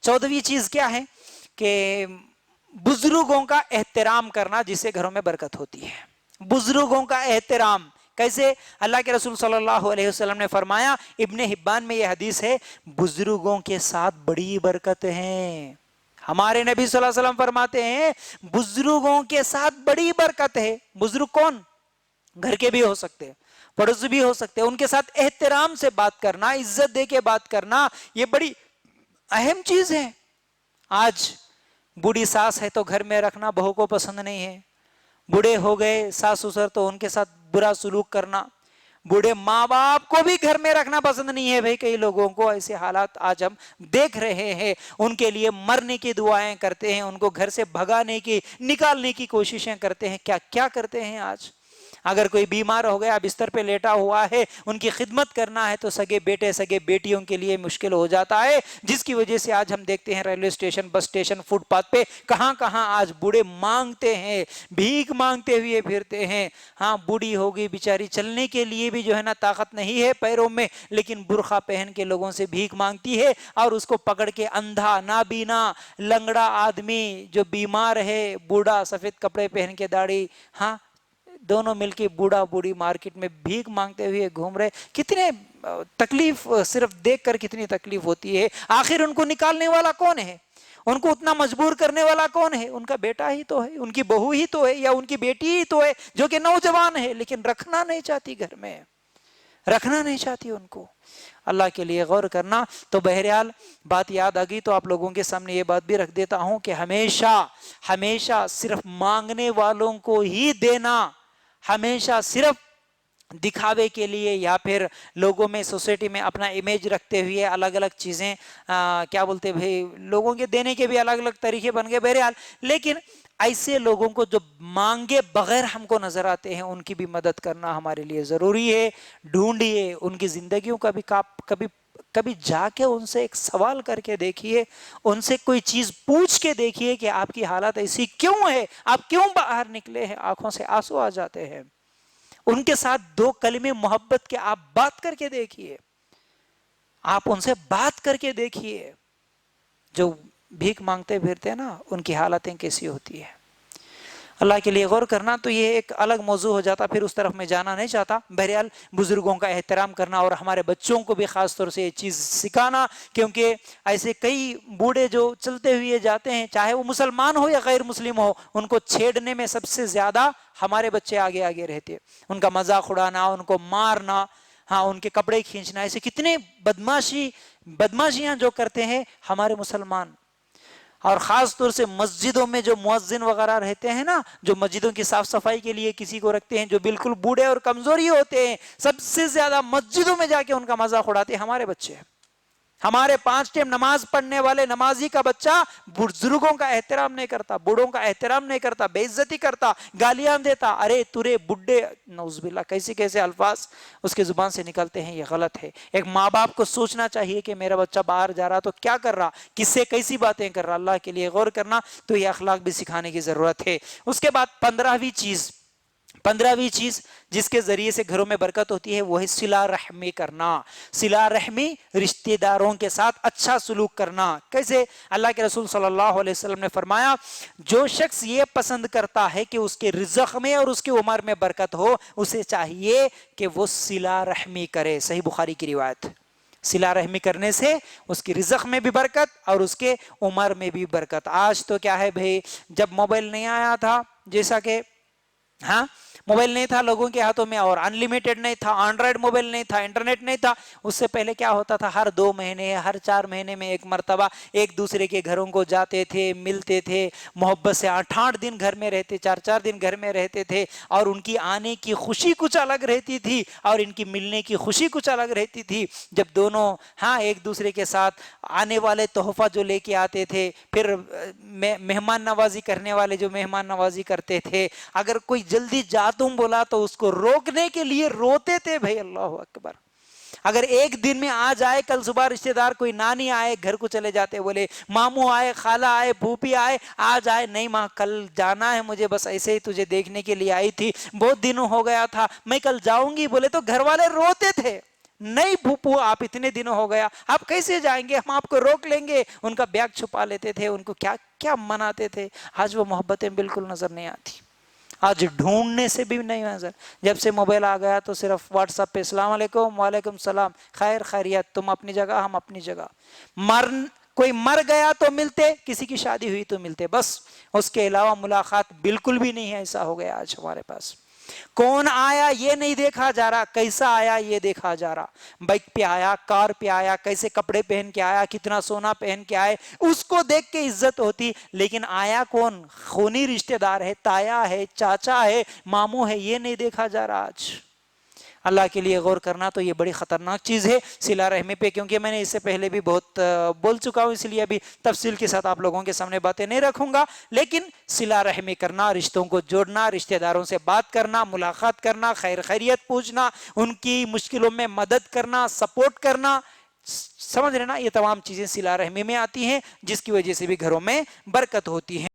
14वीं चीज क्या है कि बुजुर्गों का एहतराम करना, जिससे घरों में बरकत होती है। बुजुर्गों का एहतराम कैसे? अल्लाह के रसूल सल्लल्लाहु अलैहि वसल्लम ने फरमाया, इब्ने हिब्बान में यह हदीस है, बुजुर्गों के साथ बड़ी बरकत है। हमारे नबी सल्लल्लाहु अलैहि वसल्लम फरमाते हैं बुजुर्गों के साथ बड़ी बरकत है। बुजुर्ग कौन? घर के भी हो सकते हैं, पड़ोसी भी हो सकते हैं। उनके साथ एहतराम से बात करना, इज्जत दे के बात करना, ये बड़ी अहम चीज है। आज बूढ़ी सास है तो घर में रखना बहू को पसंद नहीं है। बूढ़े हो गए सास ससुर तो उनके साथ बुरा सुलूक करना। बूढ़े माँ बाप को भी घर में रखना पसंद नहीं है। भाई कई लोगों को ऐसे हालात आज हम देख रहे हैं। उनके लिए मरने की दुआएं करते हैं, उनको घर से भगाने की, निकालने की कोशिशें करते हैं। क्या क्या करते हैं आज। अगर कोई बीमार हो गया, बिस्तर पे लेटा हुआ है, उनकी खिदमत करना है तो सगे बेटे सगे बेटियों के लिए मुश्किल हो जाता है, जिसकी वजह से आज हम देखते हैं railway station, bus station, footpath पे कहां कहां आज बूढ़े मांगते हैं, भीख मांगते हुए फिरते हैं। हाँ, बूढ़ी होगी बेचारी, चलने के लिए भी जो है ना ताकत नहीं है पैरों में, लेकिन बुर्खा पहन के लोगों से भीख मांगती है। और उसको पकड़ के अंधा, नाबीना, लंगड़ा आदमी जो बीमार है, बूढ़ा सफेद कपड़े पहन के, दाढ़ी, हाँ, दोनों मिलके बूढ़ा बूढ़ी मार्केट में भीख मांगते हुए घूम रहे। कितने तकलीफ, सिर्फ देखकर कितनी तकलीफ होती है। आखिर उनको निकालने वाला कौन है? उनको उतना मजबूर करने वाला कौन है? उनका बेटा ही तो है, उनकी बहू ही तो है, या उनकी बेटी ही तो है जो कि नौजवान है, लेकिन रखना नहीं चाहती, घर में रखना नहीं चाहती उनको। अल्लाह के लिए गौर करना। तो बहरहाल बात याद आ गई तो आप लोगों के सामने ये बात भी रख देता हूं कि हमेशा हमेशा सिर्फ मांगने वालों को ही देना, हमेशा सिर्फ दिखावे के लिए या फिर लोगों में, सोसाइटी में अपना इमेज रखते हुए अलग अलग चीजें, क्या बोलते भाई, लोगों के देने के भी अलग अलग तरीके बन गए बहरहाल। लेकिन ऐसे लोगों को जो मांगे बगैर हमको नजर आते हैं, उनकी भी मदद करना हमारे लिए जरूरी है। ढूंढिए उनकी जिंदगियों का भी कभी कभी जाके उनसे एक सवाल करके देखिए, उनसे कोई चीज पूछ के देखिए कि आपकी हालत ऐसी क्यों है, आप क्यों बाहर निकले हैं, आंखों से आंसू आ जाते हैं। उनके साथ दो कलमे मोहब्बत के आप बात करके देखिए, आप उनसे बात करके देखिए। जो भीख मांगते फिरते हैं ना, उनकी हालतें कैसी होती है। अल्लाह के लिए गौर करना। तो ये एक अलग मौजू हो जाता, फिर उस तरफ मैं जाना नहीं चाहता। बहरहाल बुजुर्गों का एहतराम करना और हमारे बच्चों को भी खास तौर से ये चीज़ सिखाना, क्योंकि ऐसे कई बूढ़े जो चलते हुए जाते हैं, चाहे वो मुसलमान हो या गैर मुस्लिम हो, उनको छेड़ने में सबसे ज्यादा हमारे बच्चे आगे आगे रहते हैं। उनका मजाक उड़ाना, उनको मारना, हाँ, उनके कपड़े खींचना, ऐसे कितने बदमाशियां जो करते हैं हमारे मुसलमान। और खास तौर से मस्जिदों में जो मुअज्जिन वगैरह रहते हैं ना, जो मस्जिदों की साफ सफाई के लिए किसी को रखते हैं, जो बिल्कुल बूढ़े और कमजोरी होते हैं, सबसे ज्यादा मस्जिदों में जाके उनका मजाक उड़ाते हैं हमारे बच्चे। हमारे 5 टाइम नमाज पढ़ने वाले नमाजी का बच्चा बुजुर्गों का एहतराम नहीं करता, बूढ़ों का एहतराम नहीं करता, बेइज्जती करता, गालियां देता, अरे तुरे बुड्ढे, नौजुबिल्ला, कैसे कैसे अल्फाज उसके जुबान से निकलते हैं। ये गलत है। एक माँ बाप को सोचना चाहिए कि मेरा बच्चा बाहर जा रहा तो क्या कर रहा, किससे कैसी बातें कर रहा। अल्लाह के लिए गौर करना। तो ये अखलाक भी सिखाने की जरूरत है। उसके बाद 15वीं चीज जिसके जरिए से घरों में बरकत होती है वो है सिला रहमी करना। सिला रहमी, रिश्तेदारों के साथ अच्छा सुलूक करना। कैसे? अल्लाह के रसूल सल्लल्लाहु अलैहि वसल्लम ने फरमाया, जो शख्स ये पसंद करता है कि उसके रिज़्क़ में और उसकी उम्र में बरकत हो, उसे चाहिए कि वो सिला रहमी करे। सही बुखारी की रिवायत। सिला रहमी करने से उसकी रिज़्क़ में भी बरकत और उसके उम्र में भी बरकत। आज तो क्या है भाई, जब मोबाइल नहीं आया था, जैसा कि हाँ, मोबाइल नहीं था लोगों के हाथों में, और अनलिमिटेड नहीं था, एंड्रॉइड मोबाइल नहीं था, इंटरनेट नहीं था, उससे पहले क्या होता था, हर 2 महीने हर 4 महीने में एक मर्तबा एक दूसरे के घरों को जाते थे, मिलते थे, मोहब्बत से 8-8 दिन घर में रहते, 4-4 दिन घर में रहते थे, और उनकी आने की खुशी कुछ अलग रहती थी और इनकी मिलने की खुशी कुछ अलग रहती थी। जब दोनों हाँ एक दूसरे के साथ आने वाले तोहफा जो लेके आते थे, फिर मेहमान नवाजी करने वाले जो मेहमान नवाजी करते थे, अगर कोई जल्दी जा तुम बोला तो उसको रोकने के लिए रोते थे भाई। अल्लाह अकबर। अगर एक दिन में आ जाए, कल सुबह रिश्तेदार कोई नानी आए, घर को चले जाते, बोले मामू आए, खाला आए, फूफी आए, आज आए, नहीं माँ कल जाना है मुझे, बस ऐसे ही तुझे देखने के लिए आई थी, बहुत दिनों हो गया था, मैं कल जाऊंगी, बोले तो घर वाले रोते थे। نہیں پھوپھو آپ اتنے دنوں ہو گیا آپ کیسے جائیں گے, ہم آپ کو روک لیں گے. ان کا بیگ چھپا لیتے تھے, ان کو کیا کیا مناتے تھے. آج وہ محبتیں بالکل نظر نہیں آتی, آج ڈھونڈنے سے بھی نہیں نظر. جب سے موبائل آ گیا تو صرف واٹس ایپ پہ السلام علیکم, وعلیکم السلام, خیر خیریت, تم اپنی جگہ ہم اپنی جگہ. کوئی مر گیا تو ملتے, کسی کی شادی ہوئی تو ملتے, بس اس کے علاوہ ملاقات بالکل بھی نہیں ہے. ایسا ہو گیا آج ہمارے پاس. کون آیا یہ نہیں دیکھا جا رہا, کیسا آیا یہ دیکھا جا رہا. بائک پہ آیا, کار پہ آیا, کیسے کپڑے پہن کے آیا, کتنا سونا پہن کے آئے, اس کو دیکھ کے عزت ہوتی. لیکن آیا کون, خونی رشتہ دار ہے, تایا ہے, چاچا ہے, ماموں ہے, یہ نہیں دیکھا جا رہا آج. اللہ کے لیے غور کرنا تو یہ بڑی خطرناک چیز ہے صلہ رحمی پہ, کیونکہ میں نے اس سے پہلے بھی بہت بول چکا ہوں, اس لیے ابھی تفصیل کے ساتھ آپ لوگوں کے سامنے باتیں نہیں رکھوں گا. لیکن صلہ رحمی کرنا, رشتوں کو جوڑنا, رشتہ داروں سے بات کرنا, ملاقات کرنا, خیر خیریت پوچھنا, ان کی مشکلوں میں مدد کرنا, سپورٹ کرنا, سمجھ رہے نا, یہ تمام چیزیں صلہ رحمی میں آتی ہیں, جس کی وجہ سے بھی گھروں میں برکت ہوتی ہے.